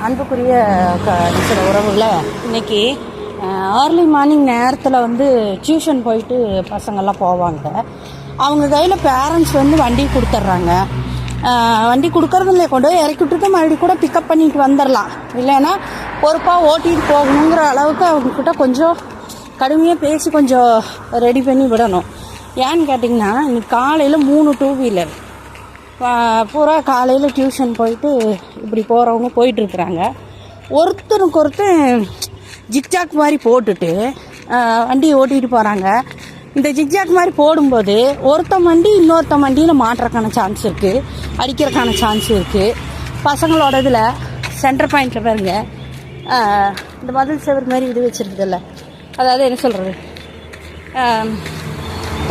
அன்புக்குரிய சில உறவுகளை இன்றைக்கி ஏர்லி மார்னிங் நேரத்தில் வந்து டியூஷன் போயிட்டு பசங்கள்லாம் போவாங்க. அவங்க கையில் பேரண்ட்ஸ் வந்து வண்டி கொடுத்துட்றாங்க. வண்டி கொடுக்கறதில்ல, கொண்டு போய் இறக்கி விட்டுட்டு மறுபடியும் கூட பிக்கப் பண்ணிட்டு வந்துடலாம். இல்லைன்னா பொறுப்பாக ஓட்டிகிட்டு போகணுங்கிற அளவுக்கு அவங்கக்கிட்ட கொஞ்சம் கடுமையாக பேசி கொஞ்சம் ரெடி பண்ணி விடணும். ஏன்னு கேட்டிங்கன்னா இன்னைக்கு காலையில் 3 2 வீலர் பூரா காலையில் டியூஷன் போயிட்டு இப்படி போகிறவங்க போயிட்டுருக்குறாங்க. ஒருத்தருக்கு ஒருத்தர் ஜிக்ஜாக் மாதிரி போட்டுட்டு வண்டியை ஓட்டிகிட்டு போகிறாங்க. இந்த ஜிக்ஜாக் மாதிரி போடும்போது ஒருத்தன் வண்டி இன்னொருத்த வண்டியில் மாட்டுறக்கான சான்ஸ் இருக்குது, அடிக்கிறக்கான சான்ஸ் இருக்குது. பசங்களோட இதில் சென்டர் பாயிண்டில் பாருங்க, இந்த மதில் செவர் மாதிரி இது வச்சுருக்குதில்ல, அதாவது என்ன சொல்கிறது,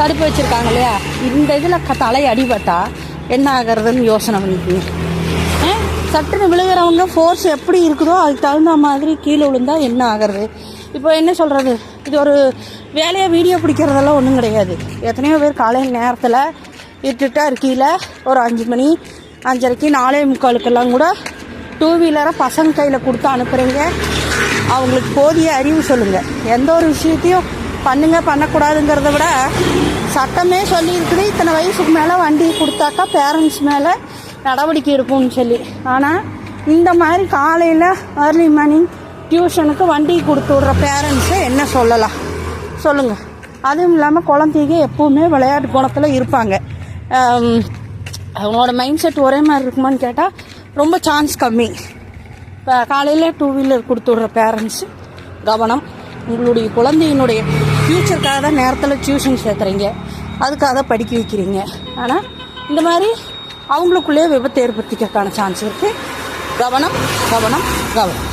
தடுப்பு வச்சுருக்காங்க இல்லையா, இந்த இதில் தலை அடிபட்டா என்ன ஆகிறதுன்னு யோசனை பண்ணிக்கணும். சட்டுன்னு விழுகிறவங்க ஃபோர்ஸ் எப்படி இருக்குதோ அதுக்கு தகுந்த மாதிரி கீழே விழுந்தா என்ன ஆகிறது. இப்போ என்ன சொல்கிறது, இது ஒரு வேலையாக வீடியோ பிடிக்கிறதெல்லாம் ஒன்றும் கிடையாது. எத்தனையோ பேர் காலையில் நேரத்தில் இட்டுட்டா இருக்கையில் ஒரு 5 மணி 5:30 4:45 கூட 2 வீலரை பசங்க கையில் கொடுத்து அனுப்புகிறீங்க. அவங்களுக்கு போதிய அறிவு சொல்லுங்கள். எந்த ஒரு விஷயத்தையும் பண்ணக்கூடாதுங்கிறத விட சட்டமே சொல்லியிருக்குது, இத்தனை வயசுக்கு மேலே வண்டி கொடுத்தாக்கா பேரண்ட்ஸ் மேலே நடவடிக்கை எடுக்கும்னு சொல்லி. ஆனால் இந்த மாதிரி காலையில் ஏர்லி மார்னிங் டியூஷனுக்கு வண்டி கொடுத்து விட்ற பேரண்ட்ஸை என்ன சொல்லலாம் சொல்லுங்கள். அதுவும் இல்லாமல் குழந்தைங்க எப்போவுமே விளையாட்டு குணத்தில் இருப்பாங்க. அவங்களோட மைண்ட் செட் ஒரே மாதிரி இருக்குமான்னு கேட்டால் ரொம்ப சான்ஸ் கம்மி. இப்போ காலையில் 2 வீலர் கொடுத்து விட்ற பேரண்ட்ஸு கவனம். உங்களுடைய குழந்தையினுடைய ஃப்யூச்சருக்காக தான் நேரத்தில் டியூஷன் சேர்த்துறீங்க, அதுக்காக தான் படிக்க வைக்கிறீங்க. ஆனால் இந்த மாதிரி அவங்களுக்குள்ளே விபத்து ஏற்படுத்திக்கிறதுக்கான சான்ஸ் இருக்குது. கவனம் கவனம் கவனம்.